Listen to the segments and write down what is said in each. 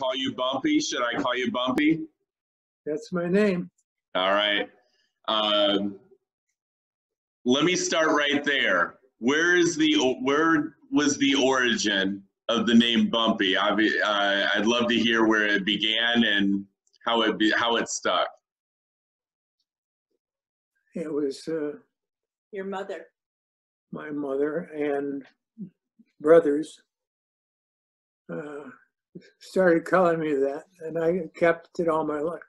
call you Bumpy? Should I call you Bumpy? That's my name. All right. Let me start right there. Where was the origin of the name Bumpy? I'd love to hear where it began and how it stuck. It was Your mother. my mother and brothers started calling me that, and I kept it all my life.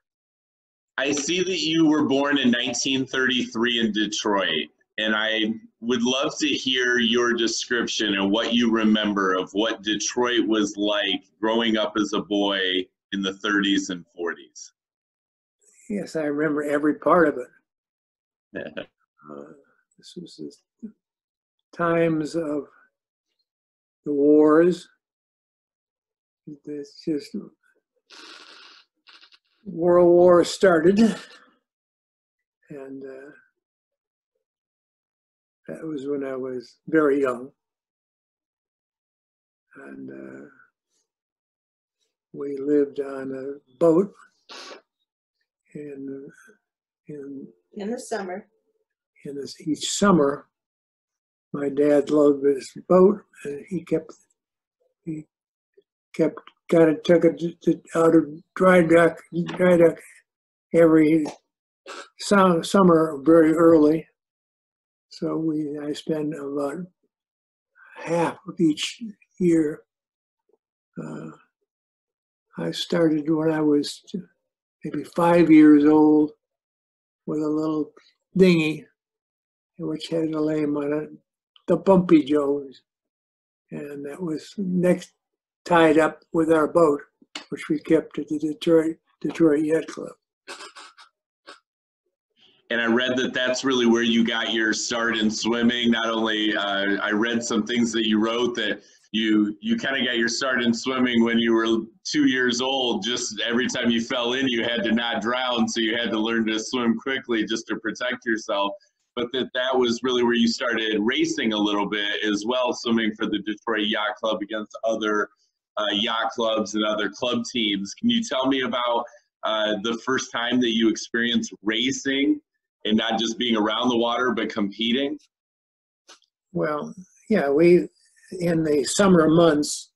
I see that you were born in 1933 in Detroit, and I would love to hear your description and what you remember of what Detroit was like growing up as a boy in the 30s and 40s. Yes, I remember every part of it. This was the times of the wars. It's just World War started, and that was when I was very young, and we lived on a boat in In the summer. each summer. My dad loved his boat, and he took it out of dry dock every summer very early. So I spent about half of each year. I started when I was maybe 5 years old with a little dinghy, which had a name on it, the Bumpy Jones. And that was next tied up with our boat, which we kept at the Detroit Yacht Club. And I read that that's really where you got your start in swimming. Not only, I read some things that you wrote that you kind of got your start in swimming when you were 2 years old. Just every time you fell in, you had to not drown, so you had to learn to swim quickly just to protect yourself. But that was really where you started racing a little bit as well, swimming for the Detroit Yacht Club against other yacht clubs and other club teams. Can you tell me about the first time that you experienced racing and not just being around the water, but competing? Well, yeah, in the summer months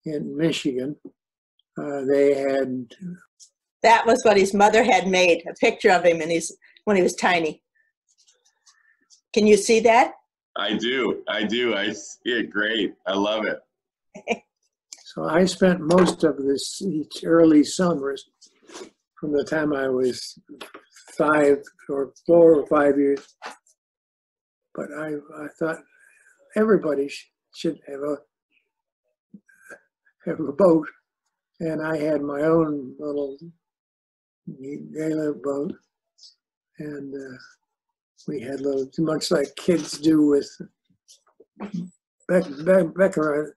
in Michigan, they had... That was what his mother had made, a picture of him when he was tiny. Can you see that? I do. I see it. Great. I love it. So I spent most of each early summers from the time I was 4 or 5 years. But I thought everybody should have a boat, and I had my own little gala boat, and we had much like kids do with Becker.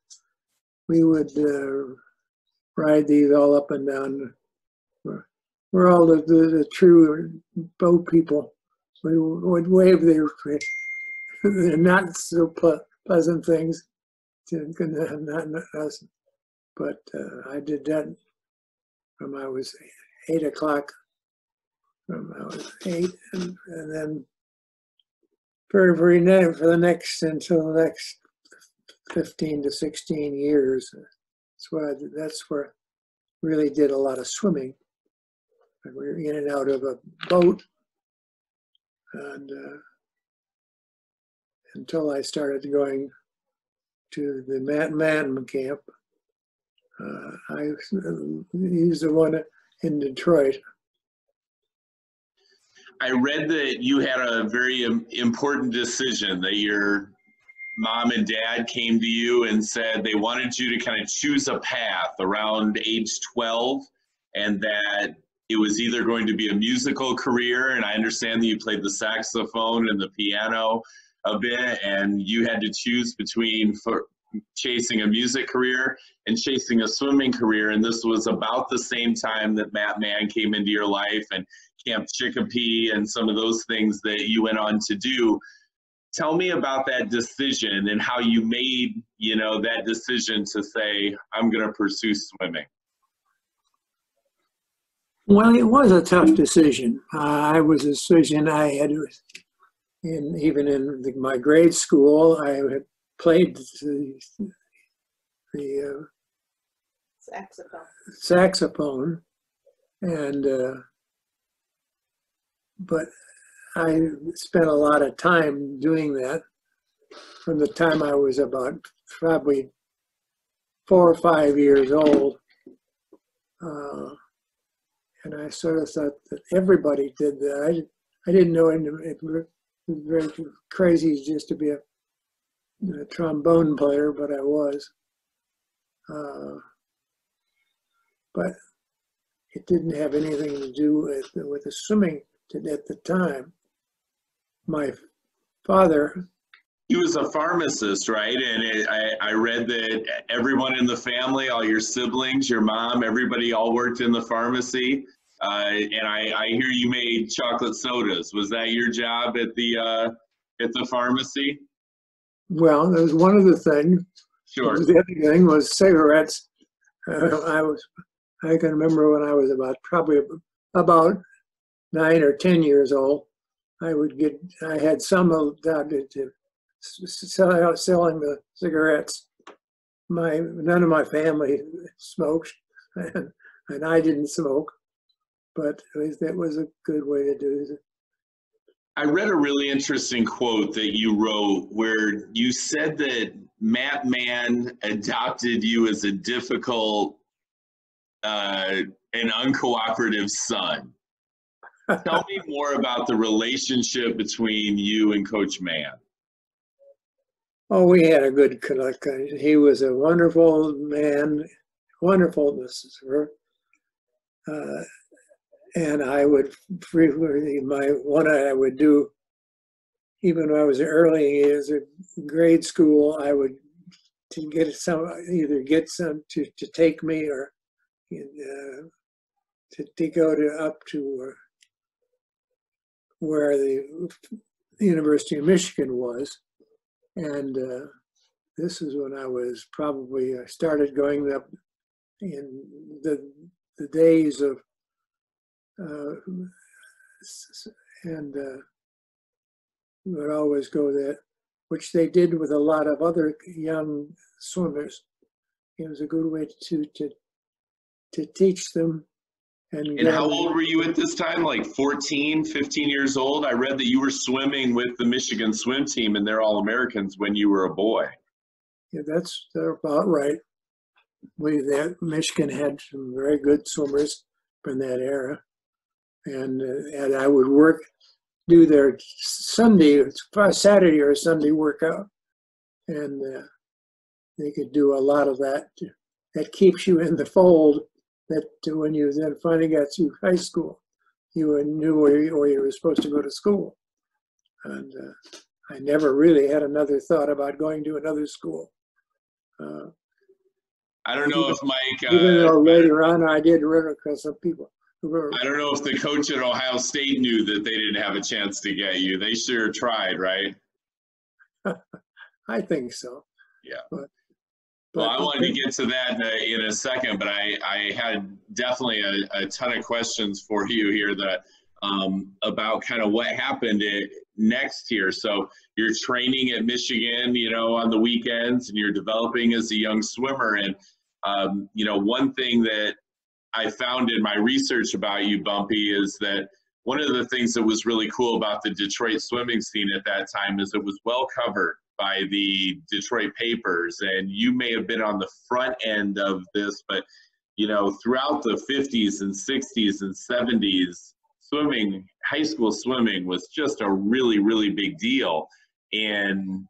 We would ride these all up and down. We're all the true boat people. We would wave their not so pleasant things to not us. But I did that from I was 8 o'clock, from I was 8, and then until the next 15 to 16 years. That's where I really did a lot of swimming. We were in and out of a boat, and until I started going to the Mann camp. He's the one in Detroit. I read that you had a very important decision, that your mom and dad came to you and said they wanted you to kind of choose a path around age 12, and that it was either going to be a musical career, and I understand that you played the saxophone and the piano a bit, and you had to choose between chasing a music career and chasing a swimming career. And this was about the same time that Mann came into your life, and Camp Chikopi and some of those things that you went on to do. Tell me about that decision and how you made, that decision to say, I'm going to pursue swimming. Well, it was a tough decision. I was a decision I had, even in my grade school, I had played the saxophone, and but I spent a lot of time doing that from the time I was about probably 4 or 5 years old. And I sort of thought that everybody did that. I didn't know it was very crazy just to be a trombone player, but I was. But it didn't have anything to do with the swimming at the time. My father. He was a pharmacist, right? And I read that everyone in the family, all your siblings, your mom, everybody all worked in the pharmacy. And I hear you made chocolate sodas. Was that your job at the pharmacy? Well, that was one of the things. Sure. The other thing was cigarettes. I can remember when I was probably about 9 or 10 years old. I had some to selling the cigarettes. None of my family smoked, and I didn't smoke, but that was a good way to do it. I read a really interesting quote that you wrote where you said that Mann adopted you as a difficult and uncooperative son. Tell me more about the relationship between you and Coach Mann. Oh, we had a good connection. He was a wonderful man, wonderfulness, and I would frequently, what I would do, even when I was early years of grade school, I would either get some to take me or to go up to where the University of Michigan was. And this is when I started going up in the days of, and would always go there, which they did with a lot of other young swimmers. It was a good way to teach them. And how old were you at this time? Like 14, 15 years old? I read that you were swimming with the Michigan swim team and they're All-Americans when you were a boy. Yeah, that's about right. Michigan had some very good swimmers from that era. And I would do their Saturday or Sunday workout. And they could do a lot of that. That keeps you in the fold. That when you then finally got to high school, you knew where you were supposed to go to school. And I never really had another thought about going to another school. I don't know if Mike... even though later on I did run across some people who were... I don't know if the coach at Ohio State knew that they didn't have a chance to get you. They sure tried, right? I think so. Yeah. But well, I wanted to get to that in a second, but I had definitely a ton of questions for you here that about kind of what happened next year. So you're training at Michigan, on the weekends, and you're developing as a young swimmer. And, one thing that I found in my research about you, Bumpy, is that one of the things that was really cool about the Detroit swimming scene at that time is it was well covered by the Detroit papers, and you may have been on the front end of this, but throughout the 50s and 60s and 70s, high school swimming was just a really, really big deal in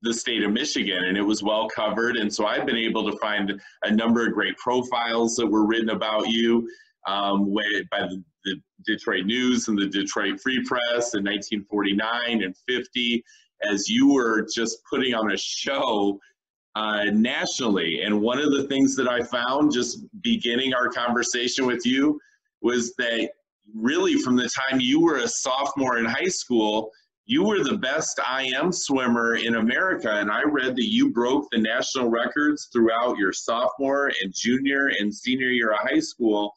the state of Michigan, and it was well covered. And so I've been able to find a number of great profiles that were written about you by the Detroit News and the Detroit Free Press in 1949 and 50, as you were just putting on a show nationally. And one of the things that I found just beginning our conversation with you was that really from the time you were a sophomore in high school, you were the best IM swimmer in America. And I read that you broke the national records throughout your sophomore and junior and senior year of high school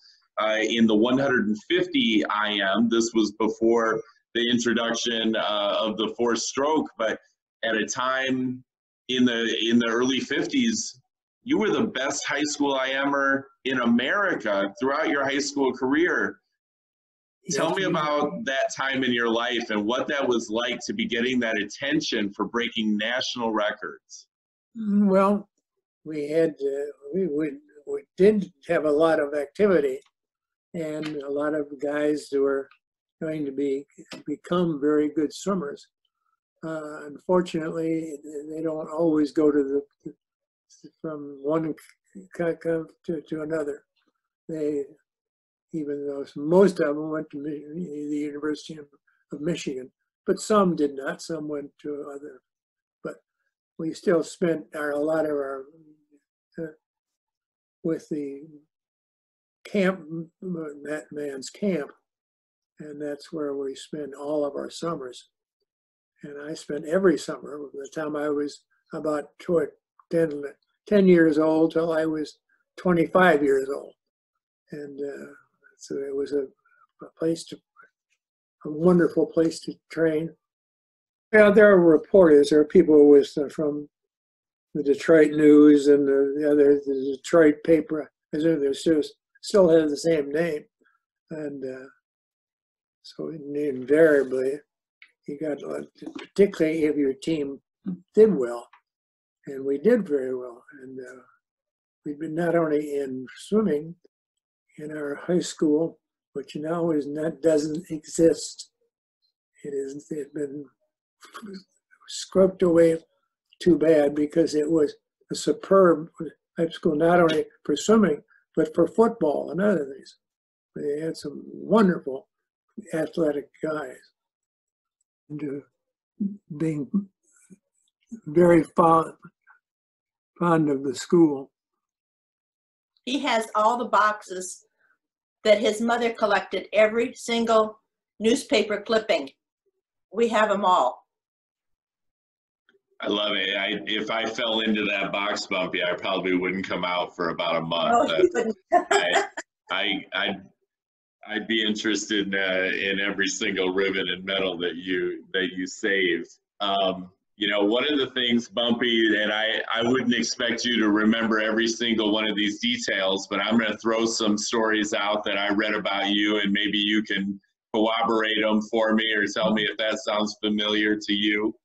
in the 150 IM. This was before the introduction of the fourth stroke, but at a time in the early 50s, you were the best high school IMer in America throughout your high school career. Tell me about that time in your life and what that was like to be getting that attention for breaking national records. Well, we had we did have a lot of activity, and a lot of guys who were going to become very good swimmers. Unfortunately, they don't always go to from one to another. Even though most of them went to the University of Michigan, but some did not. Some went to other. But we still spent a lot of our with the camp, Mann's camp, and that's where we spend all of our summers. And I spent every summer from the time I was about 10 years old till I was 25 years old. And so it was a wonderful place to train. Well, there are reporters, there are people from the Detroit News and the Detroit paper. They still have the same name. And so invariably, you got, particularly if your team did well, and we did very well. And we've been not only in swimming in our high school, which now doesn't exist. It's been scrubbed away too bad, because it was a superb high school, not only for swimming, but for football and other things. They had some wonderful athletic guys. And being very fond of the school. He has all the boxes that his mother collected, every single newspaper clipping. We have them all. I love it. If I fell into that box, Bumpy, I probably wouldn't come out for about a month. I'd be interested in every single ribbon and medal that you saved. You know, one of the things, Bumpy, and I wouldn't expect you to remember every single one of these details, but I'm going to throw some stories out that I read about you, and maybe you can corroborate them for me or tell me if that sounds familiar to you.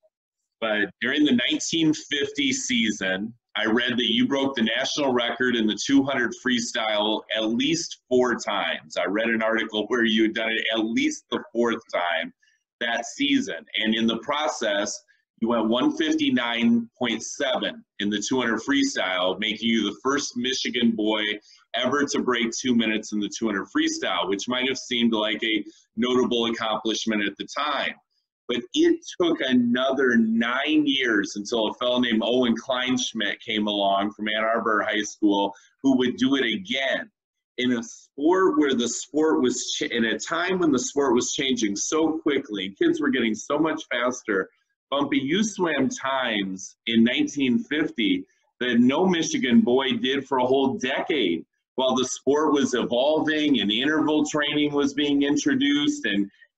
But during the 1950 season, I read that you broke the national record in the 200 freestyle at least 4 times. I read an article where you had done it at least the 4th time that season. And in the process, you went 159.7 in the 200 freestyle, making you the first Michigan boy ever to break 2 minutes in the 200 freestyle, which might have seemed like a notable accomplishment at the time. But it took another 9 years until a fellow named Owen Kleinschmidt came along from Ann Arbor High School, who would do it again in a sport where the sport was, in a time when the sport was changing so quickly, kids were getting so much faster. Bumpy, you swam times in 1950 that no Michigan boy did for a whole decade, while the sport was evolving and interval training was being introduced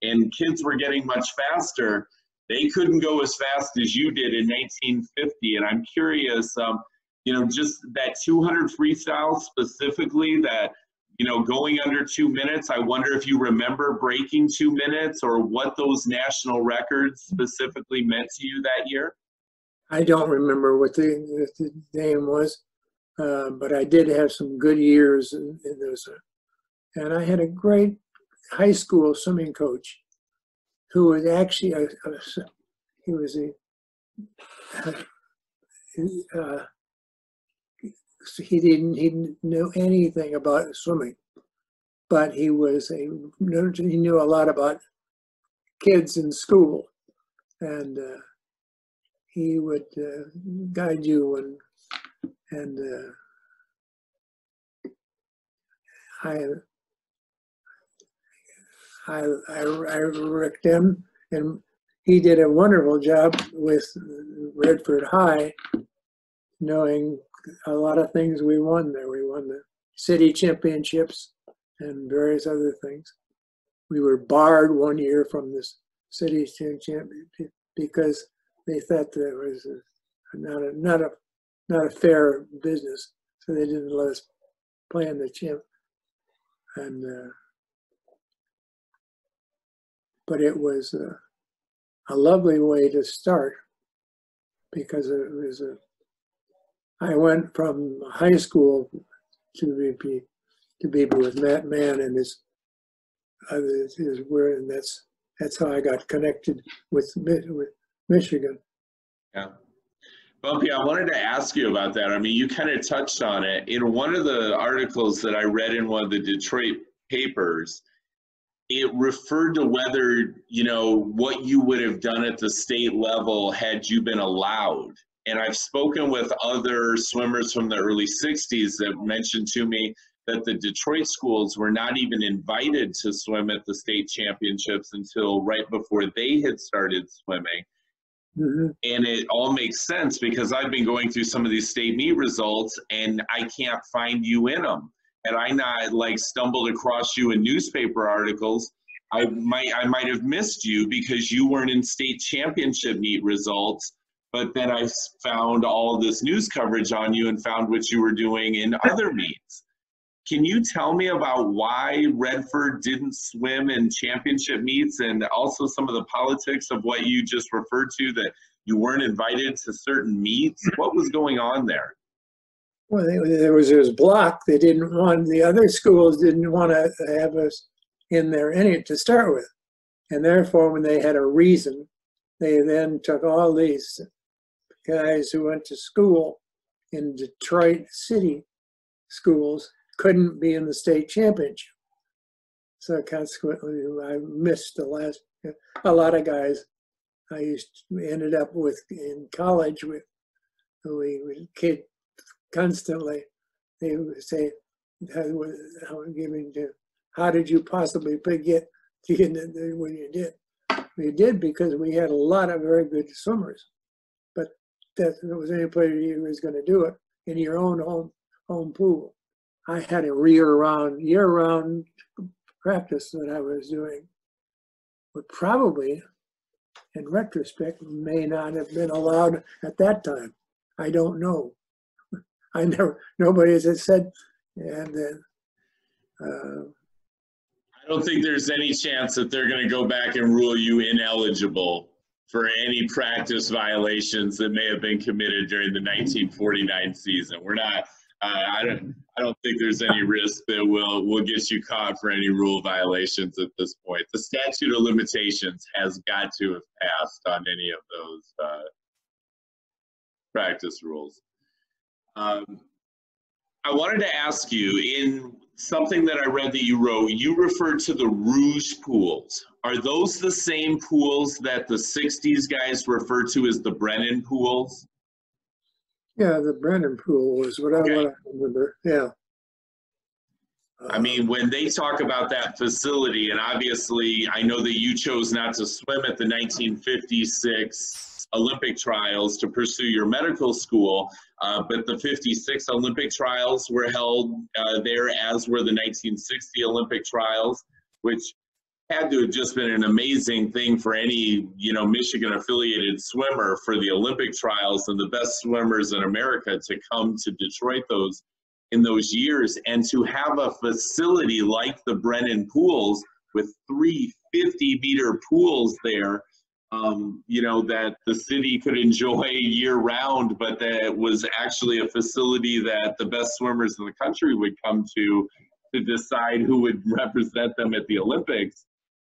and kids were getting much faster. They couldn't go as fast as you did in 1950. And I'm curious, you know, just that 200 freestyle specifically, that, you know, going under 2 minutes, I wonder if you remember breaking 2 minutes or what those national records specifically meant to you that year? I don't remember what the name was, but I did have some good years in those. And I had a great high school swimming coach who was actually he didn't know anything about swimming, but he knew a lot about kids in school, and he would guide you, and I wrecked him, and he did a wonderful job with Redford High, knowing a lot of things we won there. We won the city championships, and various other things. We were barred one year from this city championship because they thought that it was not a fair business, so they didn't let us play in the champ. And but it was a lovely way to start, because it was I went from high school to be with Mann and his word, and that's how I got connected with Michigan. Yeah. Bumpy, I wanted to ask you about that. I mean, you kind of touched on it. In one of the articles that I read in one of the Detroit papers, it referred to whether, you know, what you would have done at the state level had you been allowed. And I've spoken with other swimmers from the early 60s that mentioned to me that the Detroit schools were not even invited to swim at the state championships until right before they had started swimming. Mm-hmm. And it all makes sense, because I've been going through some of these state meet results and I can't find you in them. Had I not like stumbled across you in newspaper articles, I might have missed you because you weren't in state championship meet results. But then I found all this news coverage on you and found what you were doing in other meets. Can you tell me about why Redford didn't swim in championship meets, and also some of the politics of what you just referred to, that you weren't invited to certain meets? What was going on there? Well, there was this block. They didn't want, the other schools didn't want to have us in there to start with. And therefore, when they had a reason, they then took all these guys who went to school in Detroit City schools, couldn't be in the state championship. So consequently, I missed a lot of guys I ended up with in college with, who we kid constantly. They would say, how did you possibly get in there when you did? We did because we had a lot of very good swimmers, but that there was any place you was going to do it in your own home pool. I had a year-round practice that I was doing, but probably, in retrospect, may not have been allowed at that time. I don't know. Nobody has said, and then. I don't think there's any chance that they're going to go back and rule you ineligible for any practice violations that may have been committed during the 1949 season. We're not. I don't think there's any risk that we'll get you caught for any rule violations at this point. The statute of limitations has got to have passed on any of those practice rules. I wanted to ask you, in something that I read that you wrote, you referred to the Rouge pools. Are those the same pools that the 60s guys refer to as the Brennan Pools? Yeah, the Brennan Pool was what I remember. Yeah. I mean, when they talk about that facility, and obviously I know that you chose not to swim at the 1956 Olympic trials to pursue your medical school, but the 56 Olympic trials were held there, as were the 1960 Olympic trials, which had to have just been an amazing thing for any, Michigan affiliated swimmer, for the Olympic trials and the best swimmers in America to come to Detroit in those years, and to have a facility like the Brennan Pools with 3 50-meter pools there, that the city could enjoy year round, but that was actually a facility that the best swimmers in the country would come to decide who would represent them at the Olympics.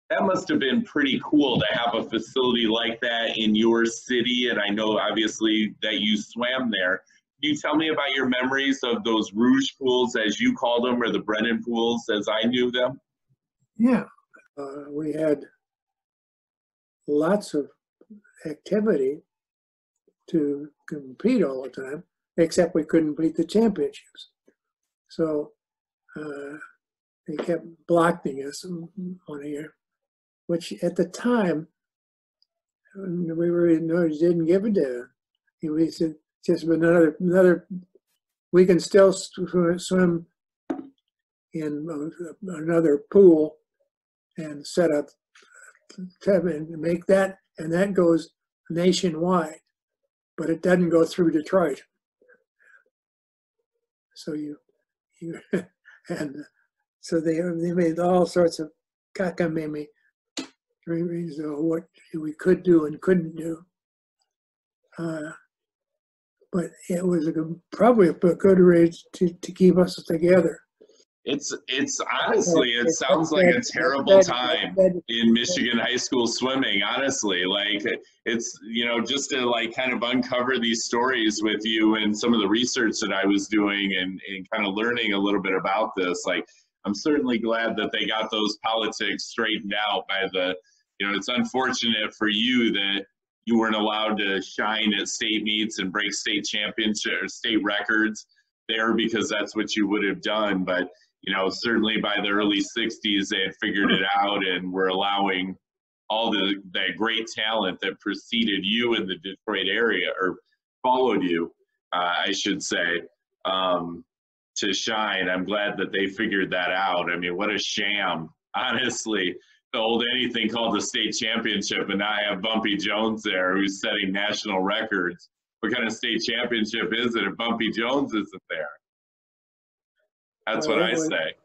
That must have been pretty cool to have a facility like that in your city, and I know obviously that you swam there. Can you tell me about your memories of those Rouge pools, as you called them, or the Brennan Pools as I knew them? Yeah, we had lots of activity to compete all the time, except we couldn't beat the championships. So they kept blocking us on here, which at the time, didn't give a damn. We said, just another, we can still swim in another pool and set up and make that, and that goes nationwide, but it doesn't go through Detroit. So you and so they made all sorts of cockamamie dreamings of what we could do and couldn't do. But it was probably a good way to keep us together. It's honestly, it sounds like a terrible time in Michigan high school swimming, honestly. Like, it's, you know, just to like kind of uncover these stories with you and some of the research that I was doing and kind of learning a little bit about this. Like, I'm certainly glad that they got those politics straightened out by the, you know, it's unfortunate for you that you weren't allowed to shine at state meets and break state championship or state records there, because that's what you would have done. But you know, certainly by the early 60s, they had figured it out and were allowing all that great talent that preceded you in the Detroit area, or followed you, I should say, to shine. I'm glad that they figured that out. I mean, what a sham, honestly, to hold anything called the state championship and not have Bumpy Jones there, who's setting national records. What kind of state championship is it if Bumpy Jones isn't there? That's what I say.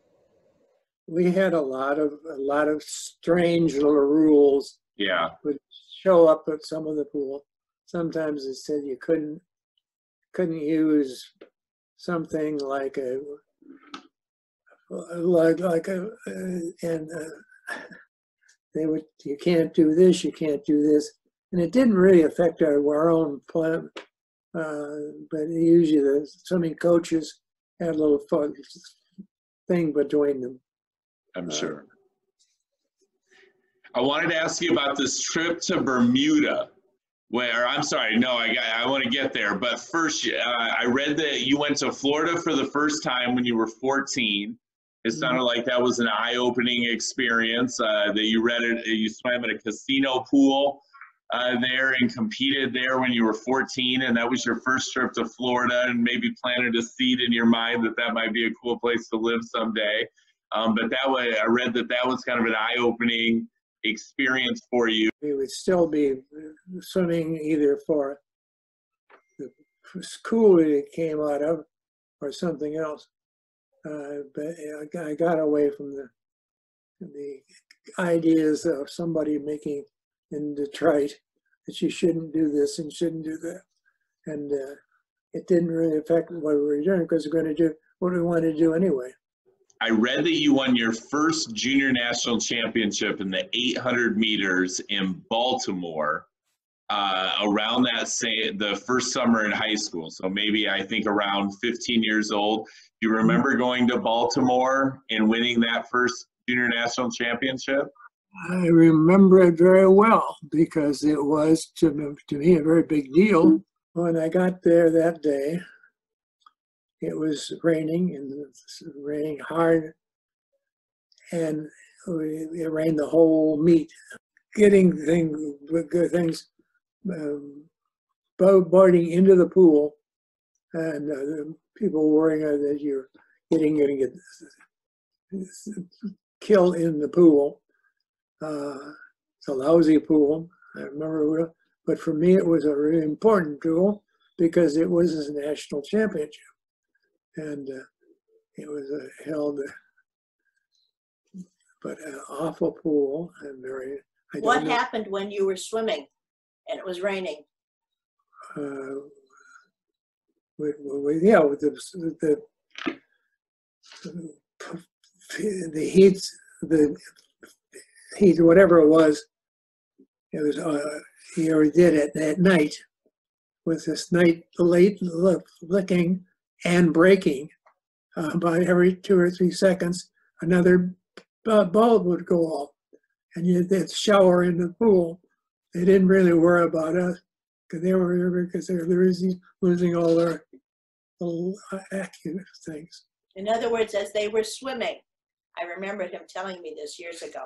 We had a lot of strange little rules. Yeah. Would show up at some of the pool. Sometimes it said you couldn't use something like they would, you can't do this, you can't do this, and it didn't really affect our own plan. But usually the swimming coaches had a little fun thing between them. I'm sure. I wanted to ask you about this trip to Bermuda, where, I'm sorry, no, I want to get there. But first, I read that you went to Florida for the first time when you were 14. It sounded like that was an eye-opening experience, that you swam at a casino pool there and competed there when you were 14, and that was your first trip to Florida, and maybe planted a seed in your mind that might be a cool place to live someday. But that way, I read that was kind of an eye-opening experience for you. We would still be swimming either for the school it came out of or something else. But I got away from the ideas of somebody making in Detroit that you shouldn't do this and shouldn't do that. And it didn't really affect what we were doing, because we're going to do what we wanted to do anyway. I read that you won your first junior national championship in the 800 meters in Baltimore around the first summer in high school. So maybe, I think, around 15 years old. Do you remember going to Baltimore and winning that first junior national championship? I remember it very well, because it was, to me, a very big deal. When I got there that day, it was raining, and it was raining hard, and it rained the whole meet. Getting things boarding into the pool, and people worrying that you're getting killed in the pool. It's a lousy pool, I remember, but for me it was a really important pool because it was a national championship, and it was held, but an awful pool and very. What happened when you were swimming and it was raining? With the heat, whatever it was you did it at night, with this night late licking and breaking. About every 2 or 3 seconds, another bulb would go off, and they'd shower in the pool. They didn't really worry about us because they were losing all their little accurate things. In other words, as they were swimming, I remember him telling me this years ago,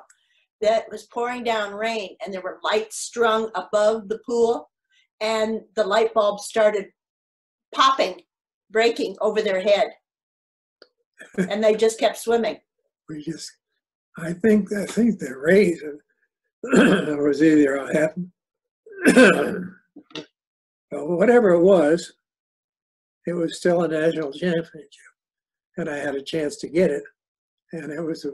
that it was pouring down rain and there were lights strung above the pool, and the light bulbs started popping, breaking over their head. And they just kept swimming. We just, I think the race was either a half, whatever it was still a national championship, and I had a chance to get it, and it was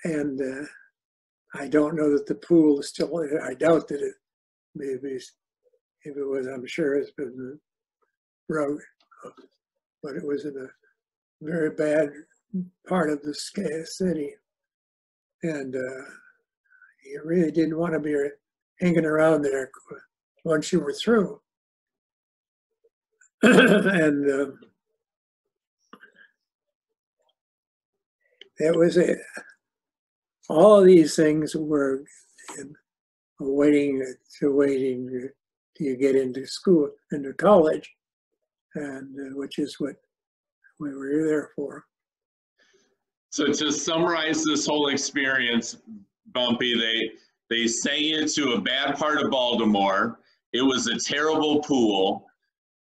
and I don't know that the pool is still. I doubt that it. Maybe if it was, I'm sure it's been broke, but it was in a very bad part of the city, and you really didn't want to be hanging around there once you were through. And it was all of these things were waiting till you get into school, into college, and which is what we were there for. So to summarize this whole experience, Bumpy, they sent you to a bad part of Baltimore. It was a terrible pool.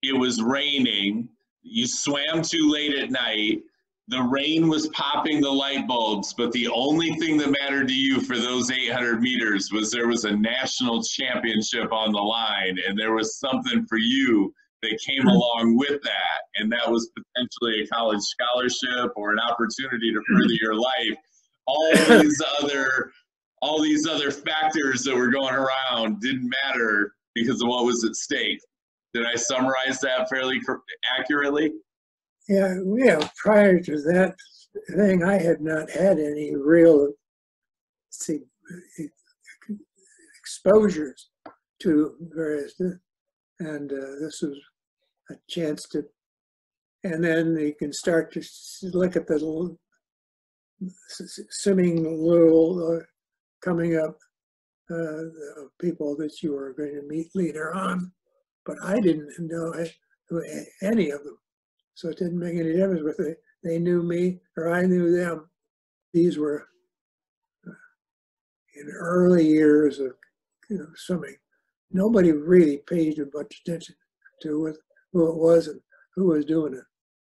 It was raining. You swam too late at night. The rain was popping the light bulbs, but the only thing that mattered to you for those 800 meters was there was a national championship on the line, and there was something for you that came along with that, and that was potentially a college scholarship or an opportunity to further your life. All these other factors that were going around didn't matter because of what was at stake. Did I summarize that fairly accurately? Yeah, prior to that thing, I had not had any real exposures to various, and this was a chance to, and then you can start to look at the little swimming rule coming up, people that you were going to meet later on, but I didn't know any of them. So it didn't make any difference whether they knew me or I knew them. These were in early years of swimming. Nobody really paid much attention to who it was and who was doing it.